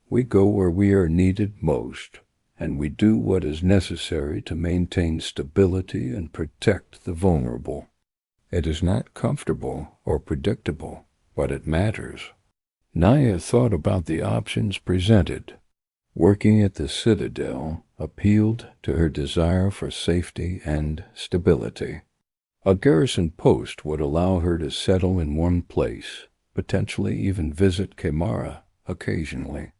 [SPEAKER 1] We go where we are needed most, and we do what is necessary to maintain stability and protect the vulnerable. It is not comfortable or predictable, but it matters. Naia thought about the options presented. Working at the Citadel appealed to her desire for safety and stability. A garrison post would allow her to settle in one place, potentially even visit Khemara occasionally.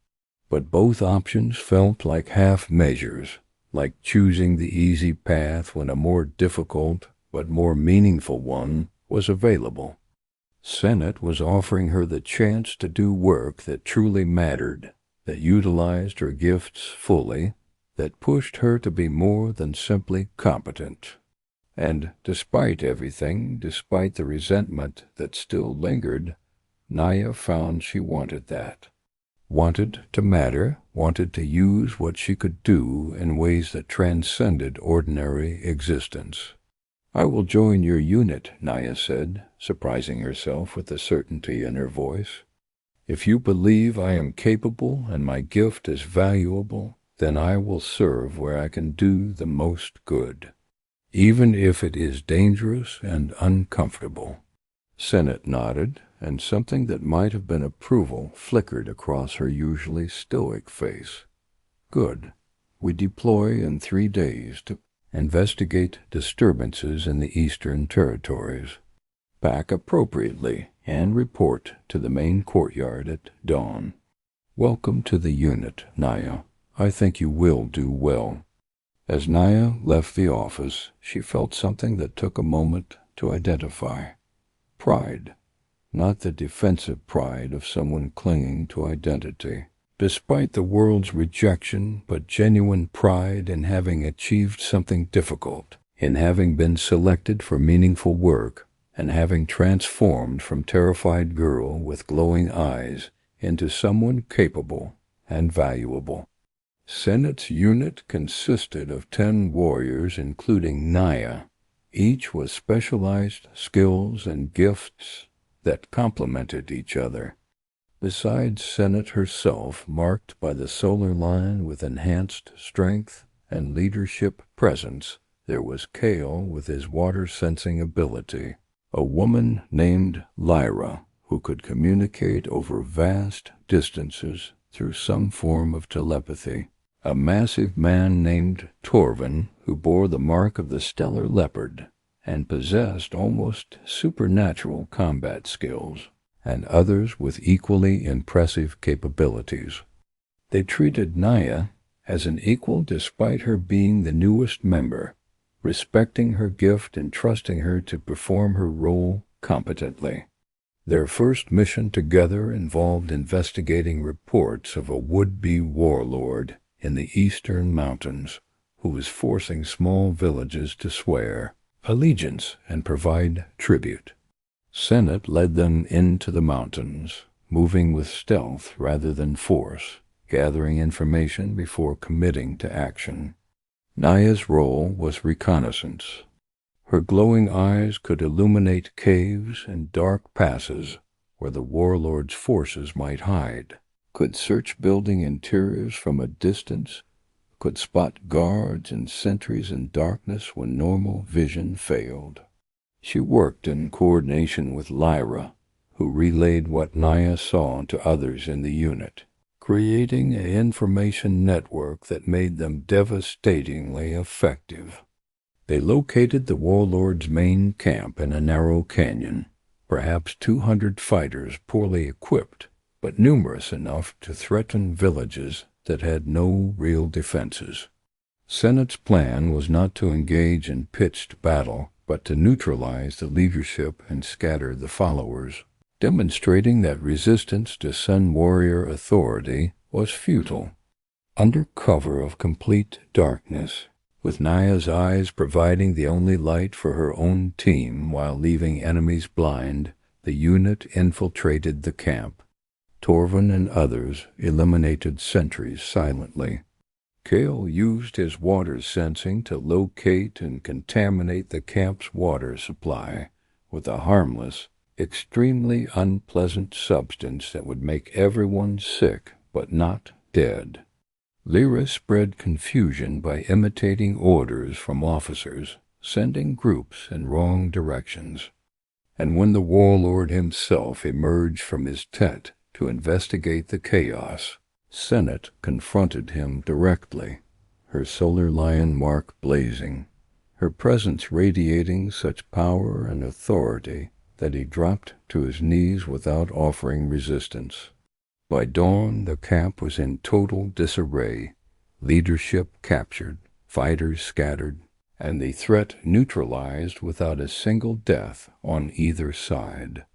[SPEAKER 1] But both options felt like half measures, like choosing the easy path when a more difficult but more meaningful one was available. Senate was offering her the chance to do work that truly mattered, that utilized her gifts fully, that pushed her to be more than simply competent. And despite everything, despite the resentment that still lingered, Naia found she wanted that. Wanted to matter, wanted to use what she could do in ways that transcended ordinary existence. I will join your unit, Naia said, surprising herself with the certainty in her voice. If you believe I am capable and my gift is valuable, then I will serve where I can do the most good, even if it is dangerous and uncomfortable." Senate nodded, and something that might have been approval flickered across her usually stoic face. "Good. We deploy in 3 days to investigate disturbances in the Eastern Territories. Pack appropriately and report to the main courtyard at dawn. Welcome to the unit, Naia. I think you will do well." As Naia left the office, she felt something that took a moment to identify. Pride. Not the defensive pride of someone clinging to identity, despite the world's rejection, but genuine pride in having achieved something difficult, in having been selected for meaningful work, and having transformed from terrified girl with glowing eyes into someone capable and valuable. Senate's unit consisted of 10 warriors, including Naia, each with specialized skills and gifts that complemented each other. Besides Senate herself, marked by the solar line with enhanced strength and leadership presence, there was Kale with his water-sensing ability, a woman named Lyra who could communicate over vast distances through some form of telepathy, a massive man named Torvin who bore the mark of the stellar leopard and possessed almost supernatural combat skills, and others with equally impressive capabilities. They treated Naia as an equal despite her being the newest member, respecting her gift and trusting her to perform her role competently. Their first mission together involved investigating reports of a would-be warlord in the eastern mountains who was forcing small villages to swear allegiance and provide tribute. Senate led them into the mountains, moving with stealth rather than force, gathering information before committing to action. Naia's role was reconnaissance. Her glowing eyes could illuminate caves and dark passes where the warlord's forces might hide, could search building interiors from a distance, could spot guards and sentries in darkness when normal vision failed. She worked in coordination with Lyra, who relayed what Naia saw to others in the unit, creating an information network that made them devastatingly effective. They located the warlord's main camp in a narrow canyon, perhaps 200 fighters poorly equipped, but numerous enough to threaten villages that had no real defenses. Senate's plan was not to engage in pitched battle, but to neutralize the leadership and scatter the followers, demonstrating that resistance to Sun Warrior authority was futile. Under cover of complete darkness, with Naia's eyes providing the only light for her own team while leaving enemies blind, the unit infiltrated the camp. Torvin and others eliminated sentries silently. Kale used his water sensing to locate and contaminate the camp's water supply with a harmless, extremely unpleasant substance that would make everyone sick but not dead. Lyra spread confusion by imitating orders from officers, sending groups in wrong directions. And when the warlord himself emerged from his tent to investigate the chaos, Senate confronted him directly, her solar lion mark blazing, her presence radiating such power and authority that he dropped to his knees without offering resistance. By dawn, the camp was in total disarray, leadership captured, fighters scattered, and the threat neutralized without a single death on either side.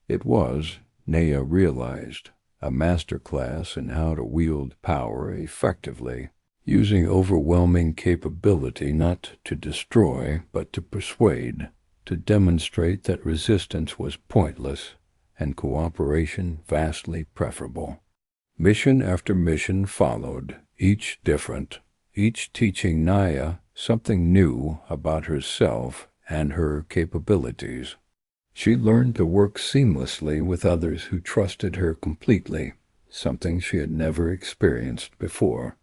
[SPEAKER 1] It was, Naia realized, a masterclass in how to wield power effectively, using overwhelming capability not to destroy but to persuade, to demonstrate that resistance was pointless and cooperation vastly preferable. Mission after mission followed, each different, each teaching Naia something new about herself and her capabilities. She learned to work seamlessly with others who trusted her completely, something she had never experienced before.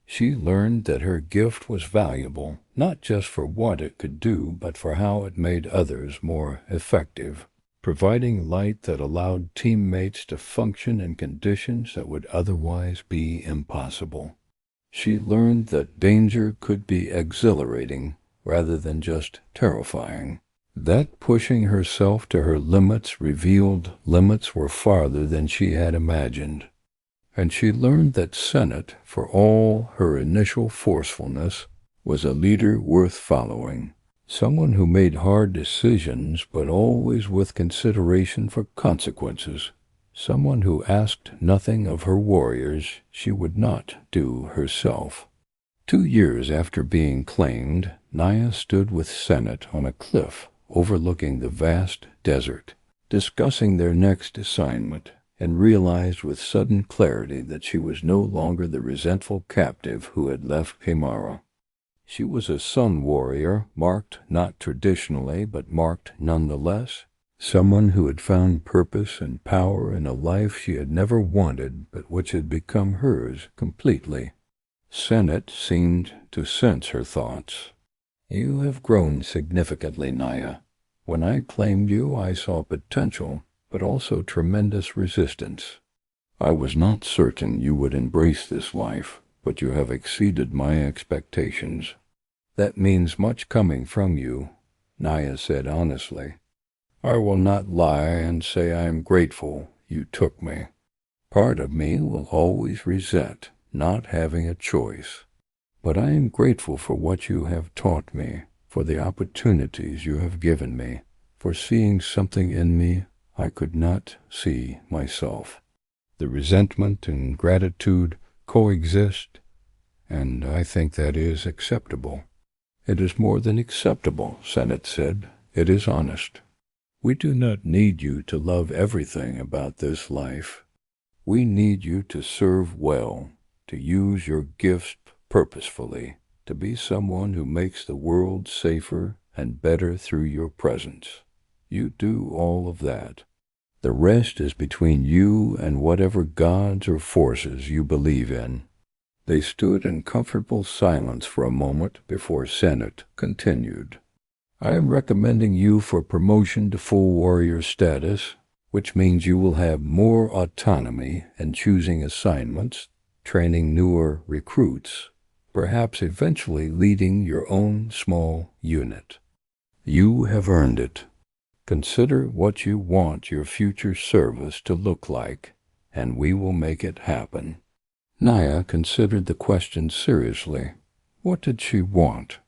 [SPEAKER 1] She learned that her gift was valuable, not just for what it could do, but for how it made others more effective, providing light that allowed teammates to function in conditions that would otherwise be impossible. She learned that danger could be exhilarating rather than just terrifying, that pushing herself to her limits revealed limits were farther than she had imagined. And she learned that Senate, for all her initial forcefulness, was a leader worth following, someone who made hard decisions but always with consideration for consequences, someone who asked nothing of her warriors she would not do herself. 2 years after being claimed, Naia stood with Senate on a cliff overlooking the vast desert, discussing their next assignment, and realized with sudden clarity that she was no longer the resentful captive who had left Khemara. She was a sun warrior, marked not traditionally, but marked nonetheless, someone who had found purpose and power in a life she had never wanted, but which had become hers completely. Senate seemed to sense her thoughts. "You have grown significantly, Naia. When I claimed you, I saw potential, but also tremendous resistance. I was not certain you would embrace this life, but you have exceeded my expectations. That means much coming from you," Naia said honestly. "I will not lie and say I am grateful you took me. Part of me will always resent not having a choice. But I am grateful for what you have taught me, for the opportunities you have given me, for seeing something in me I could not see myself. The resentment and gratitude coexist, and I think that is acceptable." "It is more than acceptable," Senate said. "It is honest. We do not need you to love everything about this life. We need you to serve well, to use your gifts purposefully, to be someone who makes the world safer and better through your presence. You do all of that. The rest is between you and whatever gods or forces you believe in." They stood in comfortable silence for a moment before Senate continued. "I am recommending you for promotion to full warrior status, which means you will have more autonomy in choosing assignments, training newer recruits, perhaps eventually leading your own small unit. You have earned it. Consider what you want your future service to look like, and we will make it happen." Naia considered the question seriously. What did she want?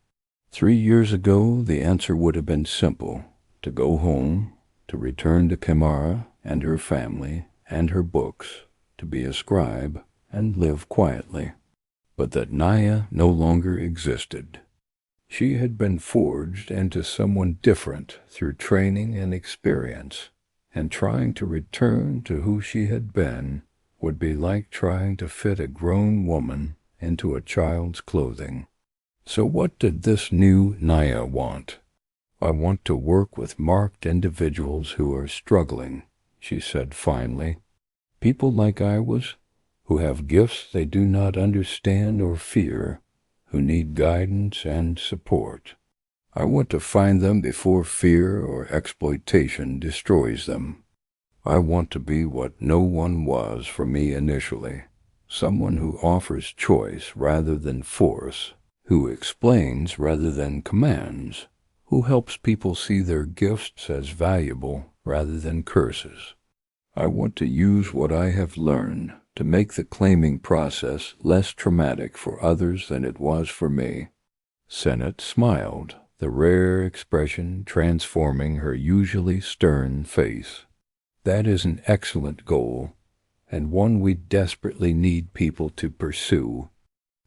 [SPEAKER 1] 3 years ago, the answer would have been simple: to go home, to return to Khemara and her family and her books, to be a scribe and live quietly. But that Naia no longer existed. She had been forged into someone different through training and experience, and trying to return to who she had been would be like trying to fit a grown woman into a child's clothing. So what did this new Naia want? "I want to work with marked individuals who are struggling," she said finally. "People like I was, who have gifts they do not understand or fear, who need guidance and support. I want to find them before fear or exploitation destroys them. I want to be what no one was for me initially, someone who offers choice rather than force, who explains rather than commands, who helps people see their gifts as valuable rather than curses. I want to use what I have learned to make the claiming process less traumatic for others than it was for me." Senate smiled, the rare expression transforming her usually stern face. "That is an excellent goal, and one we desperately need people to pursue.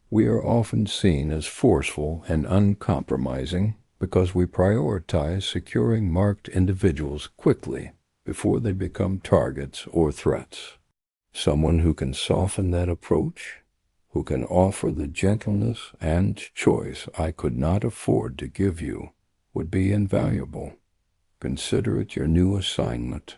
[SPEAKER 1] We are often seen as forceful and uncompromising because we prioritize securing marked individuals quickly before they become targets or threats. Someone who can soften that approach, who can offer the gentleness and choice I could not afford to give you, would be invaluable." Consider it your new assignment.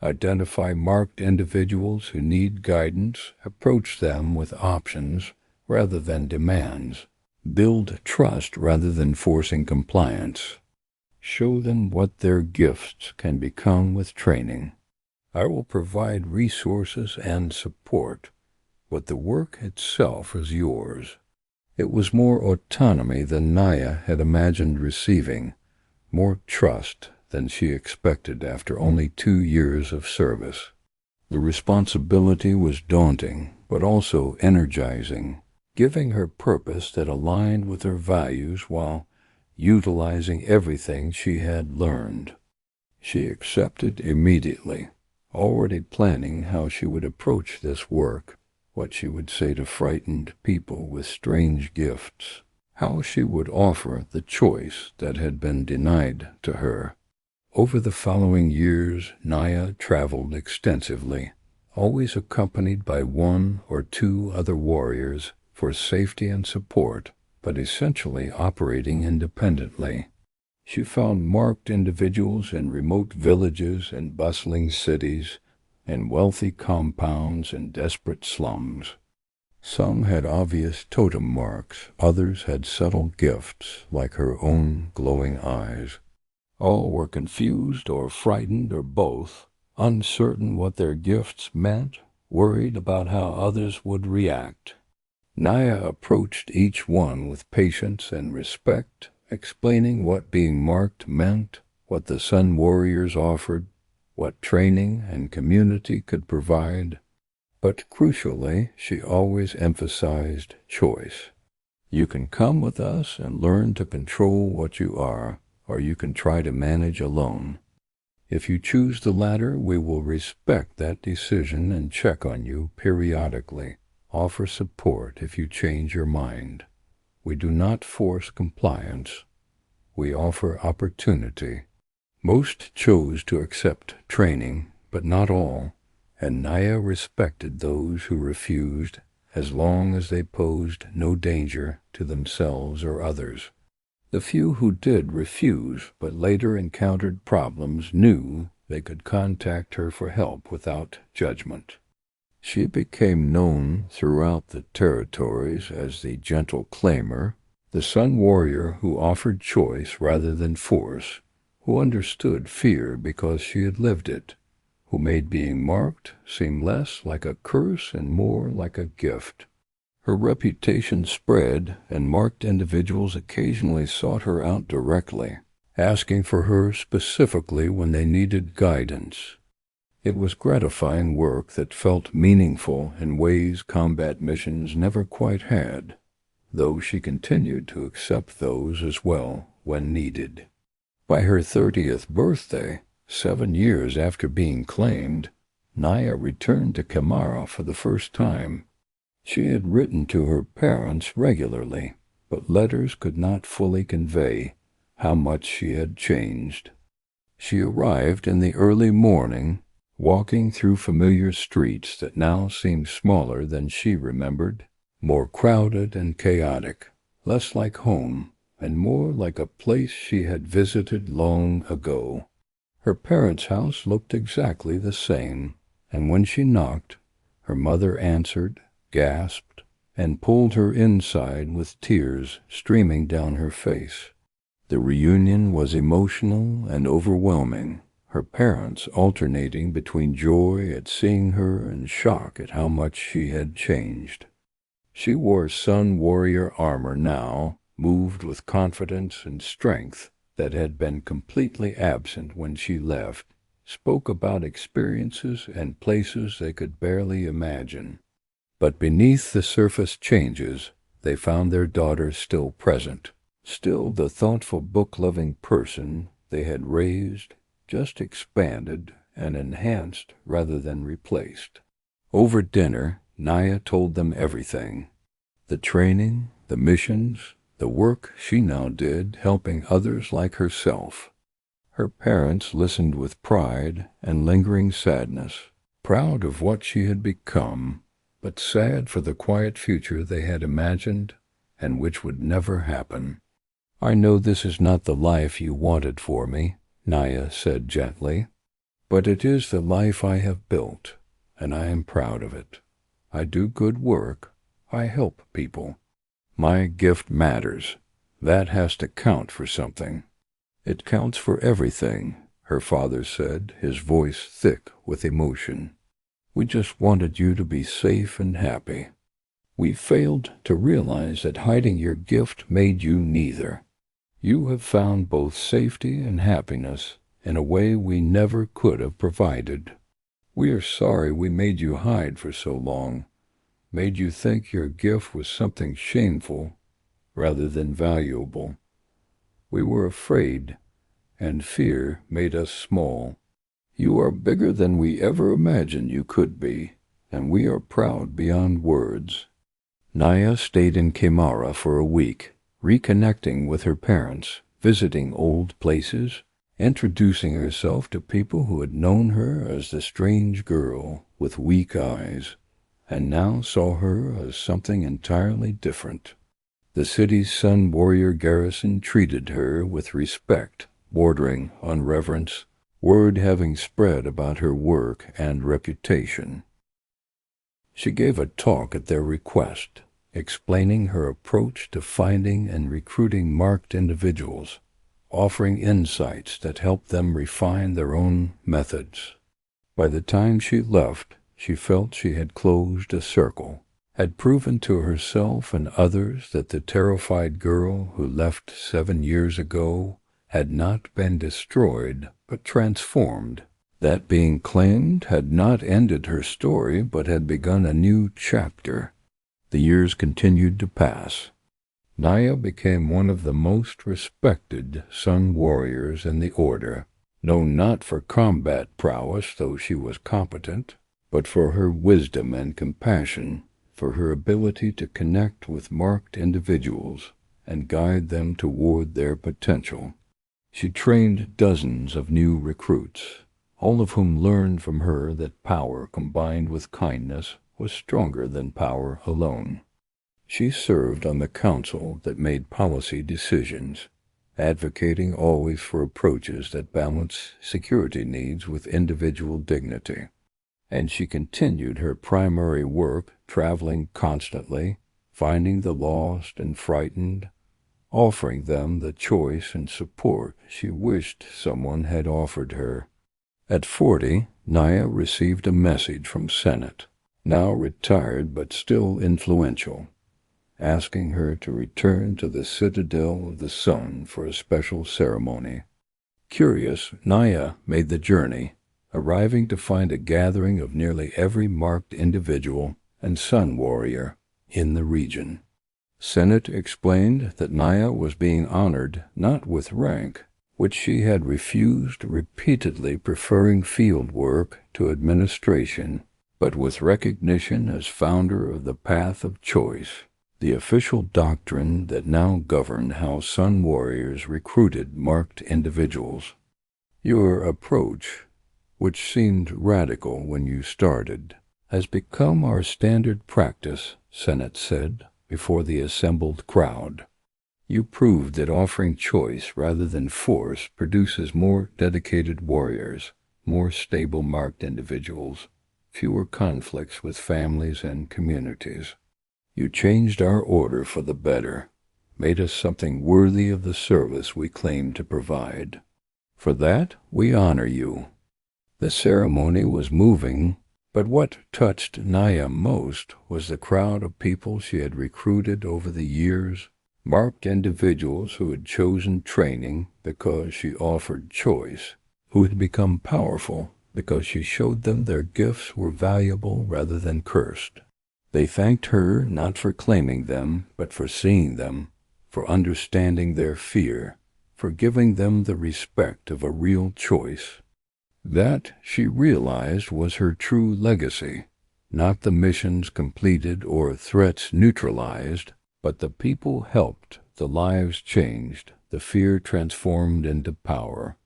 [SPEAKER 1] Identify marked individuals who need guidance, approach them with options rather than demands. Build trust rather than forcing compliance. Show them what their gifts can become with training. I will provide resources and support, but the work itself is yours. It was more autonomy than Naia had imagined receiving, more trust than she expected after only 2 years of service. The responsibility was daunting, but also energizing, giving her purpose that aligned with her values while utilizing everything she had learned. She accepted immediately, already planning how she would approach this work, what she would say to frightened people with strange gifts, how she would offer the choice that had been denied to her. Over the following years, Naia traveled extensively, always accompanied by 1 or 2 other warriors for safety and support, but essentially operating independently. She found marked individuals in remote villages and bustling cities, in wealthy compounds and desperate slums. Some had obvious totem marks, others had subtle gifts like her own glowing eyes. All were confused or frightened or both, uncertain what their gifts meant, worried about how others would react. Naia approached each one with patience and respect, explaining what being marked meant, what the Sun Warriors offered, what training and community could provide. But crucially, she always emphasized choice. You can come with us and learn to control what you are, or you can try to manage alone. If you choose the latter, we will respect that decision and check on you periodically. Offer support if you change your mind. We do not force compliance. We offer opportunity. Most chose to accept training, but not all, and Naia respected those who refused as long as they posed no danger to themselves or others. The few who did refuse but later encountered problems knew they could contact her for help without judgment. She became known throughout the territories as the gentle claimer, the Sun Warrior who offered choice rather than force, who understood fear because she had lived it, who made being marked seem less like a curse and more like a gift. Her reputation spread, and marked individuals occasionally sought her out directly, asking for her specifically when they needed guidance. It was gratifying work that felt meaningful in ways combat missions never quite had, though she continued to accept those as well when needed. By her 30th birthday, 7 years after being claimed, Naia returned to Khemara for the first time. She had written to her parents regularly, but letters could not fully convey how much she had changed. She arrived in the early morning, walking through familiar streets that now seemed smaller than she remembered, more crowded and chaotic, less like home, and more like a place she had visited long ago. Her parents' house looked exactly the same, and when she knocked, her mother answered, gasped, and pulled her inside with tears streaming down her face. The reunion was emotional and overwhelming, her parents alternating between joy at seeing her and shock at how much she had changed. She wore Sun Warrior armor now, moved with confidence and strength that had been completely absent when she left, spoke about experiences and places they could barely imagine. But beneath the surface changes, they found their daughter still present, still the thoughtful book-loving person they had raised, just expanded and enhanced rather than replaced. Over dinner, Naia told them everything. The training, the missions, the work she now did helping others like herself. Her parents listened with pride and lingering sadness, proud of what she had become, but sad for the quiet future they had imagined and which would never happen. I know this is not the life you wanted for me, Naia said gently. But it is the life I have built, and I am proud of it. I do good work. I help people. My gift matters. That has to count for something. It counts for everything, her father said, his voice thick with emotion. We just wanted you to be safe and happy. We failed to realize that hiding your gift made you neither. You have found both safety and happiness in a way we never could have provided. We are sorry we made you hide for so long, made you think your gift was something shameful rather than valuable. We were afraid, and fear made us small. You are bigger than we ever imagined you could be, and we are proud beyond words. Naia stayed in Khemara for a week, reconnecting with her parents, visiting old places, introducing herself to people who had known her as the strange girl with weak eyes, and now saw her as something entirely different. The city's Sun Warrior garrison treated her with respect, bordering on reverence, word having spread about her work and reputation. She gave a talk at their request, explaining her approach to finding and recruiting marked individuals, offering insights that helped them refine their own methods. By the time she left, she felt she had closed a circle, had proven to herself and others that the terrified girl who left 7 years ago had not been destroyed but transformed. That being claimed had not ended her story but had begun a new chapter. The years continued to pass. Naia became one of the most respected Sun Warriors in the Order, known not for combat prowess, though she was competent, but for her wisdom and compassion, for her ability to connect with marked individuals and guide them toward their potential. She trained dozens of new recruits, all of whom learned from her that power combined with kindness was stronger than power alone. She served on the council that made policy decisions, advocating always for approaches that balance security needs with individual dignity. And she continued her primary work, traveling constantly, finding the lost and frightened, offering them the choice and support she wished someone had offered her. At 40, Naia received a message from Senate, now retired but still influential, asking her to return to the Citadel of the Sun for a special ceremony. Curious, Naia made the journey, arriving to find a gathering of nearly every marked individual and Sun Warrior in the region. Senate explained that Naia was being honored not with rank, which she had refused repeatedly, preferring field work to administration, but with recognition as founder of the Path of Choice, the official doctrine that now governed how Sun Warriors recruited marked individuals. Your approach, which seemed radical when you started, has become our standard practice, Senate said before the assembled crowd. You proved that offering choice rather than force produces more dedicated warriors, more stable marked individuals, fewer conflicts with families and communities. You changed our order for the better, made us something worthy of the service we claim to provide. For that, we honor you. The ceremony was moving, but what touched Naia most was the crowd of people she had recruited over the years, marked individuals who had chosen training because she offered choice, who had become powerful because she showed them their gifts were valuable rather than cursed. They thanked her not for claiming them, but for seeing them, for understanding their fear, for giving them the respect of a real choice. That, she realized, was her true legacy, not the missions completed or threats neutralized, but the people helped, the lives changed, the fear transformed into power.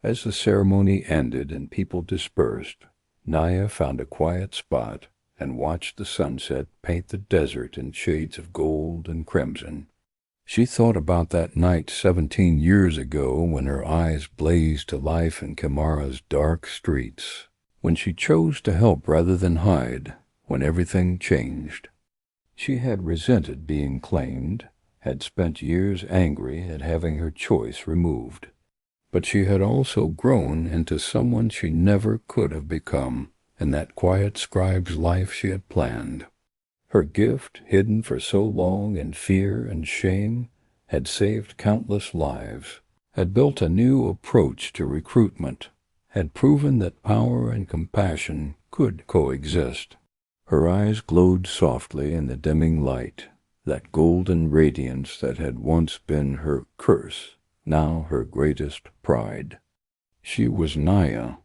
[SPEAKER 1] As the ceremony ended and people dispersed, Naia found a quiet spot and watched the sunset paint the desert in shades of gold and crimson. She thought about that night 17 years ago when her eyes blazed to life in Khemara's dark streets, when she chose to help rather than hide, when everything changed. She had resented being claimed, had spent years angry at having her choice removed. But she had also grown into someone she never could have become in that quiet scribe's life she had planned. Her gift, hidden for so long in fear and shame, had saved countless lives, had built a new approach to recruitment, had proven that power and compassion could coexist. Her eyes glowed softly in the dimming light, that golden radiance that had once been her curse, now her greatest pride. She was Naia,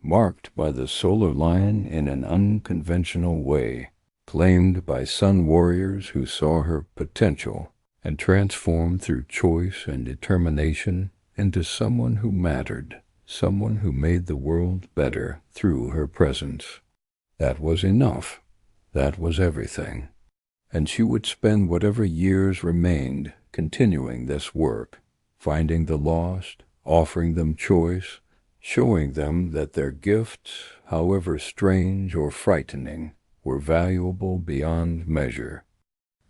[SPEAKER 1] marked by the solar lion in an unconventional way, claimed by sun warriors who saw her potential and transformed through choice and determination into someone who mattered, someone who made the world better through her presence. That was enough. That was everything. And she would spend whatever years remained continuing this work, finding the lost, offering them choice, showing them that their gifts, however strange or frightening, were valuable beyond measure,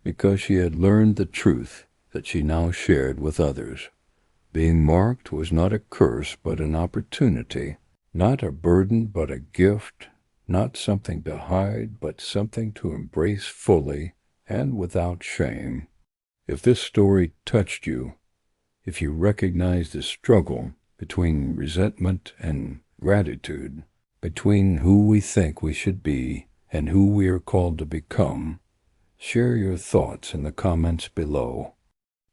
[SPEAKER 1] because she had learned the truth that she now shared with others. Being marked was not a curse but an opportunity, not a burden but a gift, not something to hide but something to embrace fully and without shame. If this story touched you, if you recognize the struggle between resentment and gratitude, between who we think we should be and who we are called to become, share your thoughts in the comments below.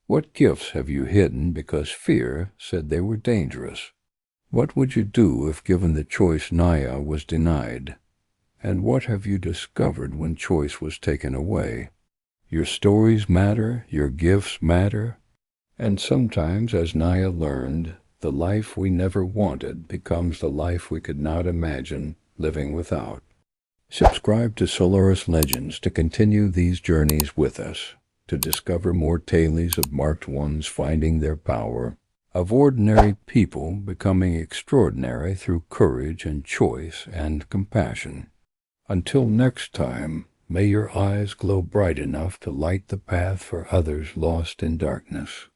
[SPEAKER 1] What gifts have you hidden because fear said they were dangerous? What would you do if given the choice Naia was denied? And what have you discovered when choice was taken away? Your stories matter, your gifts matter, and sometimes, as Naia learned, the life we never wanted becomes the life we could not imagine living without. Subscribe to Solaris Legends to continue these journeys with us, to discover more tales of marked ones finding their power, of ordinary people becoming extraordinary through courage and choice and compassion. Until next time, may your eyes glow bright enough to light the path for others lost in darkness.